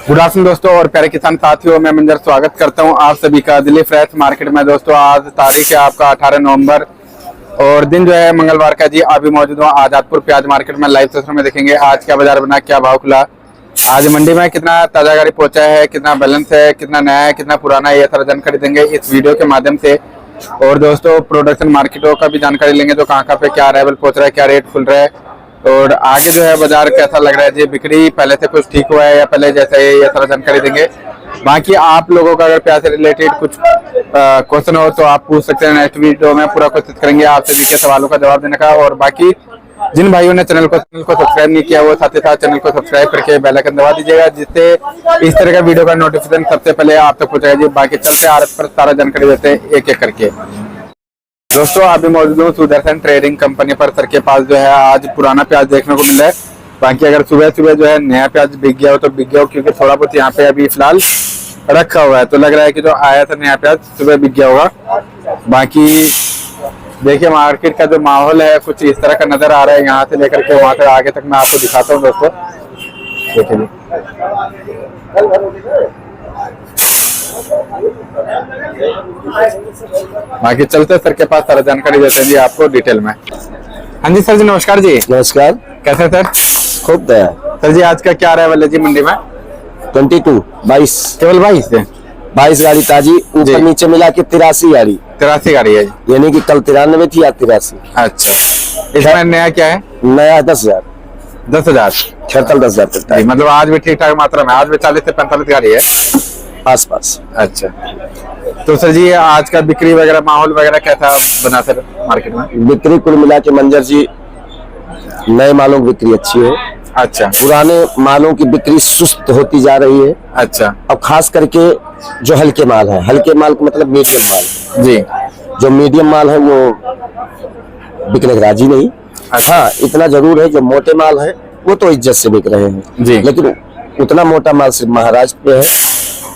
Good afternoon दोस्तों और प्यारे किसान साथियों, मैं मंजर स्वागत करता हूं आप सभी का दिल्ली फ्रेश मार्केट में। दोस्तों आज तारीख है आपका 18 नवंबर और दिन जो है मंगलवार का जी। अभी मौजूद हूँ आजादपुर प्याज मार्केट में। लाइव सेशन में देखेंगे आज क्या बाजार बना, क्या भाव खुला, आज मंडी में कितना ताजा गाड़ी पहुंचा है, कितना बैलेंस है, कितना नया है, कितना पुराना है, ये सारा जानकारी देंगे इस वीडियो के माध्यम से। और दोस्तों प्रोडक्शन मार्केटों का भी जानकारी लेंगे, तो कहाँ पे क्या अराइवल पहुंच रहा है, क्या रेट खुल रहा है और आगे जो है बाजार कैसा लग रहा है जी। बिक्री पहले से कुछ ठीक हुआ है या पहले जैसा है, ये सारा जानकारी देंगे। बाकी आप लोगों का अगर प्याज से रिलेटेड कुछ क्वेश्चन हो तो आप पूछ सकते हैं। नेक्स्ट वीडियो में पूरा कोशिश करेंगे आप सभी के सवालों का जवाब देने का। और बाकी जिन भाइयों ने चैनल को सब्सक्राइब नहीं किया वो साथ ही साथ चैनल को सब्सक्राइब करके बेल आइकन दबा दीजिएगा, जिससे इस तरह का वीडियो का नोटिफिकेशन सबसे पहले आप तक पहुंचेगा जी। बाकी चलते आ रहे पर सारा जानकारी देते हैं एक एक करके। दोस्तों अभी मौजूद हूँ सुदर्शन ट्रेडिंग कंपनी पर। सर के पास जो है आज पुराना प्याज देखने को मिल रहा है। बाकी अगर सुबह सुबह जो है नया प्याज बिक गया हो तो बिक गया हो, क्योंकि थोड़ा बहुत यहाँ पे अभी फिलहाल रखा हुआ है, तो लग रहा है कि जो आया था नया प्याज सुबह बिक गया होगा। बाकी देखिए मार्केट का जो माहौल है कुछ इस तरह का नजर आ रहा है। यहाँ से लेकर के वहां तक आगे तक मैं आपको दिखाता हूँ दोस्तों, देखिए। बाकी चलते सर के पास सारा जानकारी देते हैं जी आपको डिटेल में। हाँ जी सर जी, नमस्कार जी। नमस्कार। कैसे सर? खूब दया सर जी आज का क्या अराइवल है जी मंडी में? 22 केवल 22 गाड़ी ताजी, ऊपर नीचे मिला के 83 गाड़ी। 83 गाड़ी है जी, यानी कि कल 93 थी, आज 83। अच्छा, इसमें नया क्या है? नया 10,000 छत्तल 10,000 मतलब आज भी ठीक ठाक मात्रा में, आज भी 40 से 45 गाड़ी है आसपास। अच्छा, तो सर जी आज का बिक्री वगैरह माहौल वगैरह कैसा बना सर मार्केट में? बिक्री कुल मिला के मंजर जी नए मालों की बिक्री अच्छी है। अच्छा, पुराने मालों की बिक्री सुस्त होती जा रही है। अच्छा, अब खास करके जो हल्के माल है, हल्के माल का मतलब मीडियम माल जी। जो मीडियम माल है वो बिकने राजी नहीं। अच्छा। हाँ इतना जरूर है जो मोटे माल है वो तो इज्जत से बिक रहे हैं जी। लेकिन उतना मोटा माल सिर्फ महाराष्ट्र में है,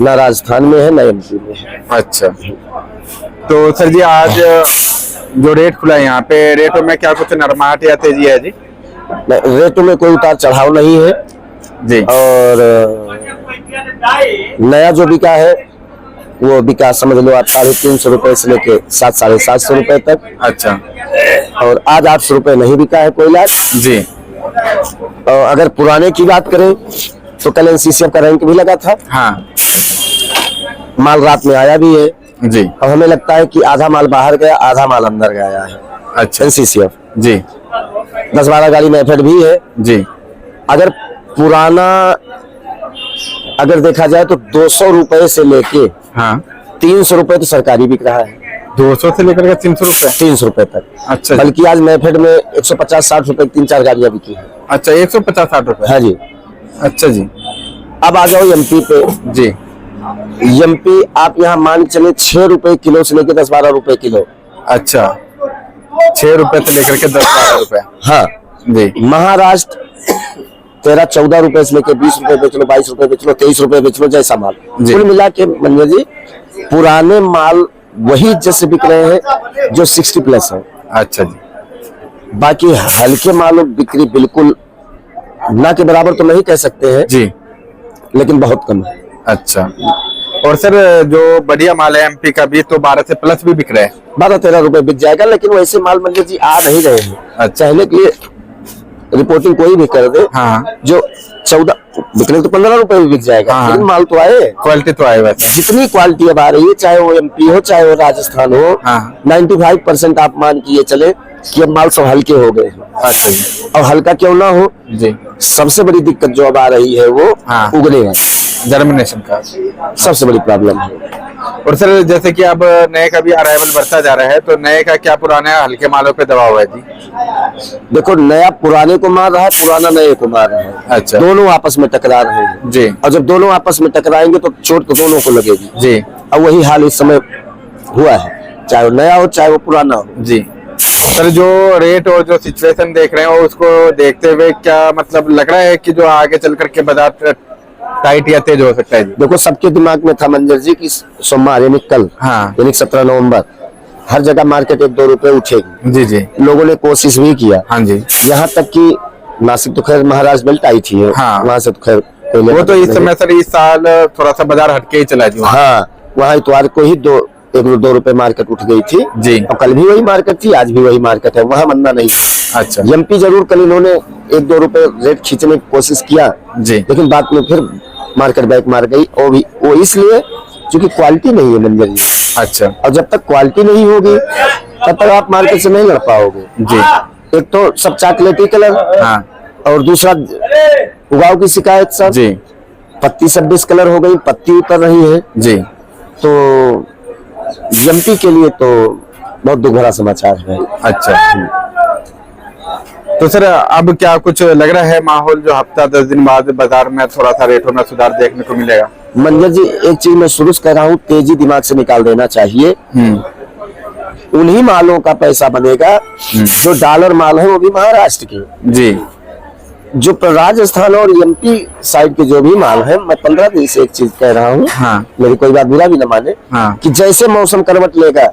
ना राजस्थान में है, ना एमपी में है। अच्छा, तो सर जी आज जो रेट खुला है यहाँ पे, रेटों में क्या कुछ नरमाहट या तेजी है जी? रेटों में कोई उतार चढ़ाव नहीं है जी। और नया जो बिका है वो बिका समझ लो आप 350 रुपए से लेके 700-750 रुपए तक। अच्छा, और आज 800 रुपए नहीं बिका है कोई लाख जी। और अगर पुराने की बात करें तो कल एनसीसीएफ का रैंक भी लगा था। हाँ माल रात में आया भी है जी। और हमें लगता है कि आधा माल बाहर गया, आधा माल अंदर गया है। अच्छा एनसीसीएफ जी। 10-12 गाड़ी मेथड भी है जी। अगर पुराना अगर देखा जाए तो 200 रुपए से लेके हाँ 300 रुपए तो सरकारी बिक रहा है। 200 से लेकर के 300 रुपए? 300 रुपए तक। अच्छा, बल्कि आज मेफेड में 150-60 रुपए 3-4 गाड़ियां बिकी है। अच्छा 150-60 रुपए? हाँ जी। अच्छा जी। अब आ जाओ एमपी पे जी। एमपी आप यहाँ मान चले 6 रुपए किलो से लेके 10-12 रुपए किलो। अच्छा, 6 रुपए से लेकर के 10-12 रुपए? हाँ जी। महाराष्ट्र 13-14 रुपए से लेके 20 रुपए बेच लो, 22 रुपए बेच लो, 23 रुपए बेच लो, जैसा माल। कुल मिला के मंजर जी पुराने माल वही इज्जत से बिक रहे हैं जो 60+ है। अच्छा जी। बाकी हल्के मालों बिक्री बिल्कुल ना के बराबर तो नहीं कह सकते हैं जी, लेकिन बहुत कम है। अच्छा, और सर जो बढ़िया माल है एमपी का भी तो 12 से प्लस भी बिक रहा है? 12-13 रुपए बिक जाएगा, लेकिन वैसे माल मंजर जी आ नहीं रहे हैं। अच्छा, चाहने के लिए रिपोर्टिंग कोई भी कर दे। हाँ। जो 14 बिकने तो 15 रुपए भी बिक जाएगा। हाँ। लेकिन माल तो आए, क्वालिटी तो आए। वैसे जितनी क्वालिटी अब आ रही है, चाहे वो एमपी हो चाहे वो राजस्थान हो, 95% आप मान के चले कि अब माल सब हल्के हो गए। अच्छा जी। और हल्का क्यों ना हो जी, सबसे बड़ी दिक्कत जो अब आ रही है वो उगने वाली जर्मिनेशन का सबसे बड़ी प्रॉब्लम है। और सर जैसे कि अब नए का भी अराइवल बढ़ता जा रहा है, तो नए का क्या पुराने हल्के मालों पे दबाव है जी? देखो नया पुराने को मार रहा है, पुराना नए को मार रहा है। अच्छा, दोनों आपस में टकरा रहे हैं जी। और जब दोनों आपस में टकराएंगे तो चोट तो दोनों को लगेगी जी। और वही हाल इस समय हुआ है, चाहे वो नया हो चाहे वो पुराना हो जी। सर जो रेट और जो सिचुएशन देख रहे हैं उसको देखते हुए क्या मतलब लग रहा है कि जो आगे चल करके बाजार टाइट या तेज हो सकता है? देखो सबके दिमाग में था मंजर जी की सोमवार यानी कल, यानी 17 नवंबर हर जगह मार्केट 1-2 रुपए उठेगी। जी जी। लोगों ने कोशिश भी किया। हाँ जी। यहाँ तक कि नासिक तो खैर महाराष्ट्र बेल्ट आई थी, वहां से तो खैर पहले वो तो इस समय सर इस साल थोड़ा सा बाजार हटके ही चला जी। हाँ, वहाँ इतवार को ही 1-2 रुपए मार्केट उठ गई थी जी। और कल भी वही मार्केट थी, आज भी वही मार्केट है, वहाँ मंदा नहीं। अच्छा। एमपी जरूर कल इन्होंने 1-2 रुपए रेट खींचने की कोशिश किया जी, लेकिन बाद में फिर मार्केट बैक मार गई, और भी वो इसलिए क्योंकि क्वालिटी नहीं है मंजर जी। अच्छा। और जब तक क्वालिटी नहीं होगी तब तक आप मार्केट से नहीं लड़ पाओगे जी। एक तो सब चॉकलेटी कलर, हाँ, और दूसरा उगाव की शिकायत सब जी, पत्ती सब डिस्कलर हो गई, पत्ती उतर रही है जी। तो एमपी के लिए तो बहुत दुख भरा समाचार है। अच्छा। तो सर अब क्या कुछ लग रहा है माहौल जो हफ्ता 10 दिन बाद बाजार में थोड़ा सा रेटों में सुधार देखने को मिलेगा? मंजर जी एक चीज मैं शुरू से कह रहा हूँ, तेजी दिमाग से निकाल देना चाहिए। उन्हीं मालों का पैसा बनेगा जो डॉलर माल है, वो भी महाराष्ट्र के जी। जो राजस्थान और एमपी साइड के जो भी माल है, मैं 15 दिन से एक चीज कह रहा हूँ, हाँ, मेरी कोई बात बुरा भी न माने, हाँ, कि जैसे मौसम करवट लेगा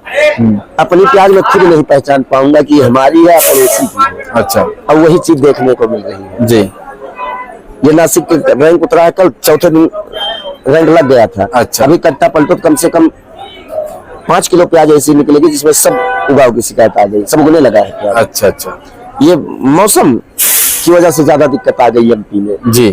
अपनी प्याज में खुद नहीं पहचान पाऊंगा कि हमारी है या पड़ोसी की है। अच्छा। अब वही चीज देखने को मिल रही है जी। ये नासिक के रैंक उतरा है, कल चौथे दिन रैंक लग गया था। अच्छा। अभी कट्टा पलटो तो कम से कम 5 किलो प्याज ऐसी निकलेगी जिसमें सब उगाव की शिकायत आ गई, सब उगने लगा है प्याज। अच्छा। अच्छा। ये मौसम की वजह से ज्यादा दिक्कत आ गई एमपी में जी।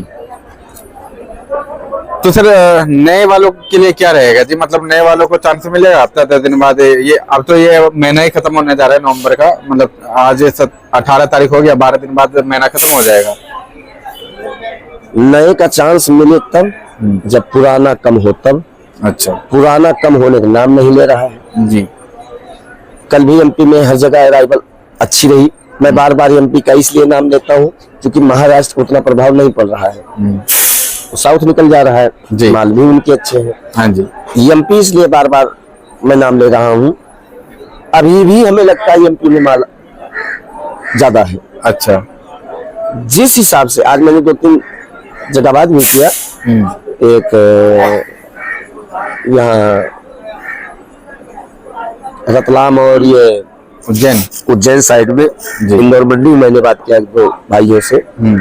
तो सर नए वालों के लिए क्या रहेगा जी, मतलब नए वालों को चांस मिलेगा हफ्ता 10 दिन बाद? ये अब तो ये महीना ही खत्म होने जा रहा है नवंबर का, मतलब आज 18 तारीख हो गया, 12 दिन बाद महीना खत्म हो जाएगा। नए का चांस मिले तब जब पुराना कम हो तब। अच्छा। पुराना कम होने का नाम नहीं ले रहा है जी। कल कल भी एमपी में हर जगह अराइवल अच्छी रही। मैं बार बार एमपी का इसलिए नाम लेता हूँ क्योंकि महाराष्ट्र को उतना प्रभाव नहीं पड़ रहा है, तो साउथ निकल जा रहा है जी। माल भी उनके अच्छे हैं। हाँ जी। एमपी इसलिए बार बार मैं नाम ले रहा हूँ, अभी भी हमें लगता है एमपी में माल ज्यादा है। अच्छा। जिस हिसाब से आज मैंने 2-3 जगह बात भी किया, एक यहाँ रतलाम और ये उज्जैन साइड में इंदौर मंडी मैंने बात किया 2 भाइयों से,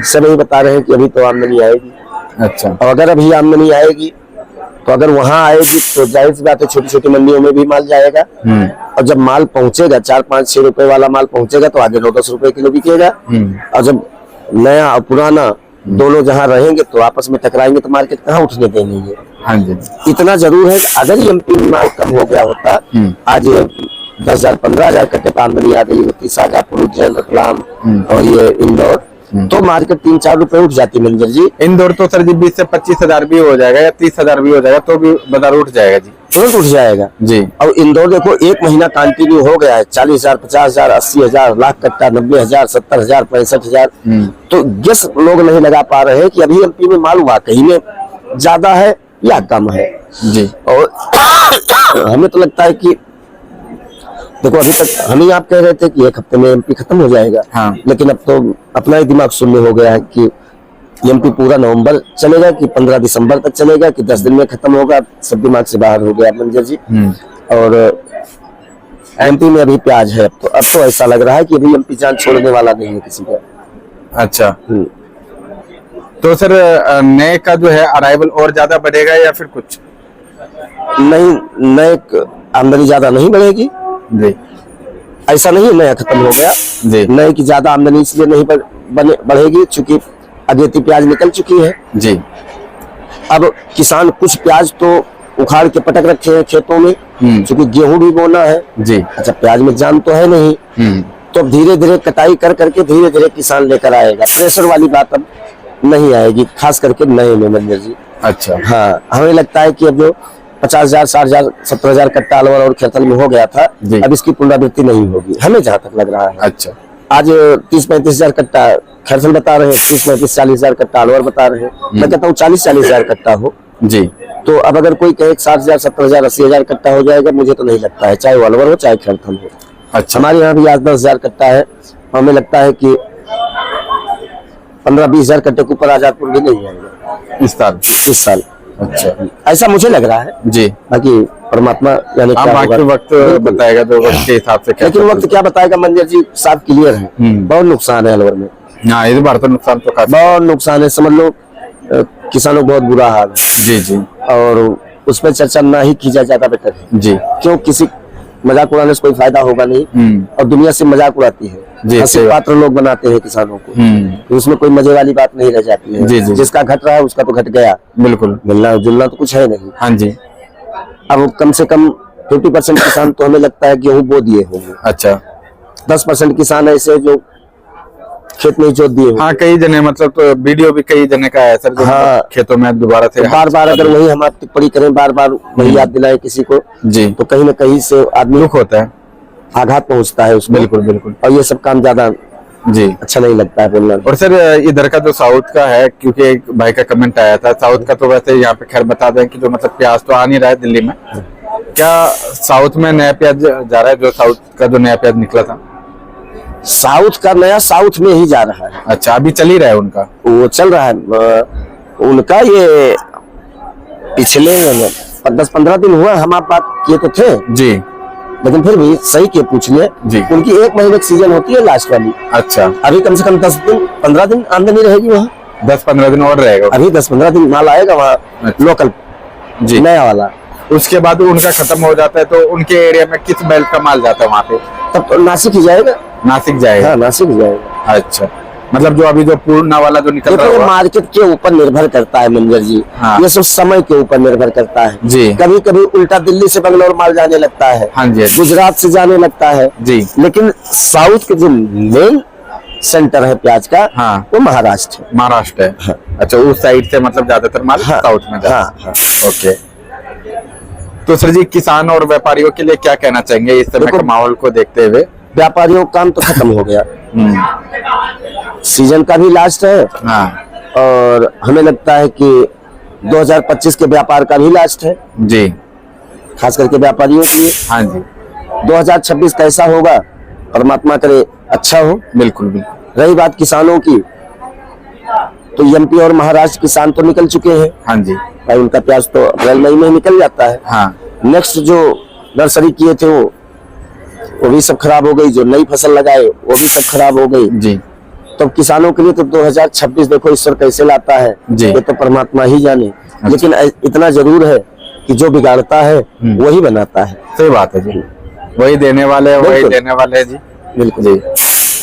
सब यही बता रहे हैं कि अभी तो आमदनी आएगी। अच्छा। और अगर अभी आमदनी आएगी तो अगर वहां आएगी तो जाहिर सी बात है छोटी छोटी मंडियों में भी माल जाएगा, और जब माल पहुंचेगा 4-5-6 रुपए वाला माल पहुंचेगा तो आगे 9-10 रुपए किलो बिकेगा। और जब नया और पुराना दोनों जहां रहेंगे तो आपस में टकराएंगे तो मार्केट कहाँ उठने देंगे। हाँ जी। इतना जरूर है कि अगर एमपी में माल कम हो गया होता, आज 10,000-15,000 कट्टे पर आमदनी आ गई होती शाजापुर, उज्जैन, रतलाम और ये इंदौर, तो मार्केट 3-4 रुपए उठ जाती मंजर जी। इंदौर तो सर जी 20 से 25,000 भी हो जाएगा या 30,000 भी हो जाएगा तो भी बाजार उठ जाएगा जी, तुरंत उठ जाएगा जी। और इंदौर देखो 1 महीना कंटिन्यू हो गया है, 40,000, 50,000, 80,000, लाख कट्टा, 90,000, 70,000, 65,000। तो गेस लोग नहीं लगा पा रहे हैं कि अभी एमपी में माल वाकई में ज्यादा है या कम है जी। और हमें तो लगता है कि देखो अभी तक हम ही आप कह रहे थे कि 1 हफ्ते में एमपी खत्म हो जाएगा, हाँ। लेकिन अब तो अपना ही दिमाग शून्य हो गया है कि एमपी पूरा नवंबर चलेगा कि 15 दिसंबर तक चलेगा कि 10 दिन में खत्म होगा, सब दिमाग से बाहर हो गया मंजर जी। और एमपी में अभी प्याज है, अब तो ऐसा लग रहा है कि अभी एमपी जान छोड़ने वाला नहीं है किसी का। अच्छा। तो सर नए का जो है अराइवल और ज्यादा बढ़ेगा या फिर कुछ नहीं? नए आमदनी ज्यादा नहीं बढ़ेगी जी, ऐसा नहीं है नया खत्म हो गया जी। नए की ज्यादा आमदनी इसलिए नहीं बढ़ेगी क्योंकि अगेती प्याज निकल चुकी है जी। अब किसान कुछ प्याज तो उखाड़ के पटक रखे हैं खेतों में क्योंकि गेहूं भी बोना है जी। अच्छा, प्याज में जान तो है नहीं, तो धीरे धीरे कटाई कर करके धीरे धीरे किसान लेकर आएगा, प्रेशर वाली बात अब नहीं आएगी, खास करके नए में मंजर जी। अच्छा। हाँ, हमें लगता है कि अब जो 50,000, 60,000, 70,000 कट्टा अलवर और खेतल में हो गया था, अब इसकी पुनरावृत्ति नहीं होगी, हमें जहाँ तक लग रहा है। अच्छा। आज 30-35,000 कट्टा खेतल बता रहे हैं, 30-35-40,000 कट्टा अलवर बता रहे हैं, मैं कहता हूँ 40-40,000 कट्टा हो जी। तो अब अगर कोई कहे 60,000, 70,000, 80,000 कट्टा हो जाएगा, मुझे तो नहीं लगता है, चाहे वो अलवर हो चाहे खेतल हो। अच्छा। हमारे यहाँ भी आज 10,000 कट्टा है, हमें लगता है कि 15-20,000 कट्टे के ऊपर आजादपुर भी नहीं आएगा इस साल। अच्छा, ऐसा मुझे लग रहा है जी, बाकी परमात्मा यानी वक्त बताएगा तो वक्त के हिसाब से। लेकिन वक्त क्या बताएगा मंजर जी, साफ क्लियर है, बहुत नुकसान है अलवर में। हाँ, इस बार तो नुकसान तो काफी बहुत नुकसान है, समझ लो किसानों को बहुत बुरा हाल है जी जी और उस पर चर्चा ना ही की जाए ज्यादा बेटर है जी। क्यों किसी मजाक उड़ाने से कोई फायदा होगा नहीं और दुनिया से मजाक उड़ाती है जी, हंसी सही बात। पात्र लोग बनाते हैं किसानों को तो उसमें कोई मजे वाली बात नहीं रह जाती है जी, जी। जिसका घट रहा है उसका तो घट गया, बिल्कुल। मिलना जुलना तो कुछ है नहीं। हाँ जी। अब कम से कम 50% किसान तो हमें लगता है गेहूं बो दिए होंगे, अच्छा 10% किसान ऐसे जो खेत में जोत दिए होंगे। हाँ कई जने मतलब तो वीडियो भी कई जने का है सर जो हाँ। मतलब खेतों में दोबारा से बार बार अगर वही हम आप टिप्पणी करें, बार बार वही याद दिलाए किसी को, जी तो कहीं ना कहीं से आदमी दुख होता है। आघात पहुंचता है उसको। बिल्कुल बिल्कुल। और ये सब काम ज्यादा जी अच्छा नहीं लगता है बोलना। और सर इधर का जो साउथ का है, क्योंकि एक भाई का कमेंट आया था, साउथ का तो वैसे यहाँ पे खैर बता दें कि जो मतलब प्याज तो आ नहीं रहा है दिल्ली में, क्या साउथ में नया प्याज जा रहा है? जो साउथ का जो नया प्याज निकला था साउथ का नया साउथ में ही जा रहा है। अच्छा अभी चल ही रहा है उनका? वो चल रहा है उनका। ये पिछले 10-15 दिन हुआ हम आप बात किए तो थे जी, लेकिन फिर भी सही के पूछ लिए जी। उनकी 1 महीने की सीजन होती है लास्ट वाली। अच्छा अभी कम से कम 10-15 दिन आमदनी रहेगी वहाँ। 10-15 दिन और रहेगा अभी 10-15 दिन माल आएगा वहाँ लोकल जी। नया वाला। उसके बाद उनका खत्म हो जाता है तो उनके एरिया में किस बेल्ट का माल जाता है वहाँ पे? तब तो नासिक ही जाएगा। नासिक जाएगा? हाँ नासिक ही जाएगा। अच्छा मतलब जो अभी जो पूर्णा वाला जो निकल रहा देखो ये होगा मार्केट के ऊपर निर्भर करता है मंजर जी। हाँ। ये सब समय के ऊपर निर्भर करता है जी। कभी कभी उल्टा दिल्ली से बंगलोर माल जाने लगता है, हाँ जी, हाँ जी। गुजरात से जाने लगता है जी। लेकिन साउथ के जो मेन सेंटर है प्याज का हाँ। वो महाराष्ट्र है। महाराष्ट्र है? हाँ। अच्छा उस साइड से मतलब ज्यादातर माल हाँ। साउथ में जाता हाँ, है। ओके तो सर जी किसान और व्यापारियों के लिए क्या कहना चाहेंगे इस समय देखो, के माहौल को देखते हुए? व्यापारियों का काम तो खत्म हो गया, सीजन का भी लास्ट है हाँ और हमें लगता है कि 2025 के व्यापार का भी लास्ट है, जी खास करके व्यापारियों के लिए। हाँ जी 2026 कैसा होगा परमात्मा करे अच्छा हो। बिल्कुल बिल्कुल। रही बात किसानों की, तो एमपी और महाराष्ट्र किसान तो निकल चुके हैं हाँ जी भाई, उनका प्याज तो अप्रैल मई में निकल जाता है। हाँ नेक्स्ट जो नर्सरी किए थे वो भी सब खराब हो गई, जो नई फसल लगाए वो भी सब खराब हो गई। जी तो किसानों के लिए तो 2026 देखो ईश्वर कैसे लाता है जी। ये तो परमात्मा ही जाने। लेकिन इतना जरूर है कि जो बिगाड़ता है वही बनाता है। सही बात है जी, वही देने वाले हैं वही बिल्कुल। देने वाले हैं जी। बिल्कुल जी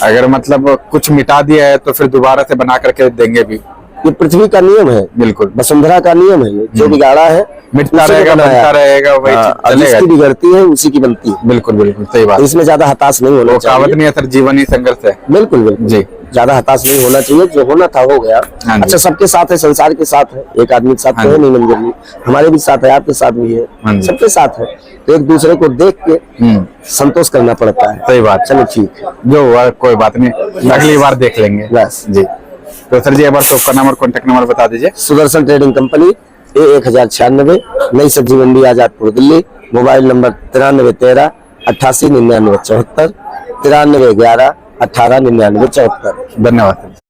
अगर मतलब कुछ मिटा दिया है तो फिर दोबारा से बना करके देंगे भी। ये पृथ्वी का नियम है, बिल्कुल वसुंधरा का नियम है। ये जो बिगाड़ा है मिटता उसी ने रहेगा बनाया। बनता रहेगा वही हाँ, और चलेगा। जिसकी बिगड़ती है उसी की बनती है। बिल्कुल बिल्कुल सही बात। तो इसमें ज्यादा हताश नहीं होना वो कहावत चाहिए। नहीं है सर, जीवन ही संघर्ष है। बिल्कुल बिल्कुल जी ज्यादा हताश नहीं होना चाहिए, जो होना था हो गया। हाँ जी। अच्छा सबके साथ है, संसार के साथ है, एक आदमी के साथ हाँ तो है जी। नहीं मंजर जी, हमारे भी साथ है, आपके साथ भी हाँ है, जी। सबके साथ है। तो एक दूसरे को देख के संतोष करना पड़ता है। सही बात। चलो ठीक है, जो हुआ कोई बात नहीं, अगली बार देख लेंगे। बस। जी तो सर जी एक बार शॉप का नाम और कॉन्टेक्ट नंबर बता दीजिए। सुदर्शन ट्रेडिंग कंपनी A1096, नई सब्जी मंडी आजादपुर दिल्ली। Mobile number 9313 88 99 74, 9311 18 99 74। धन्यवाद।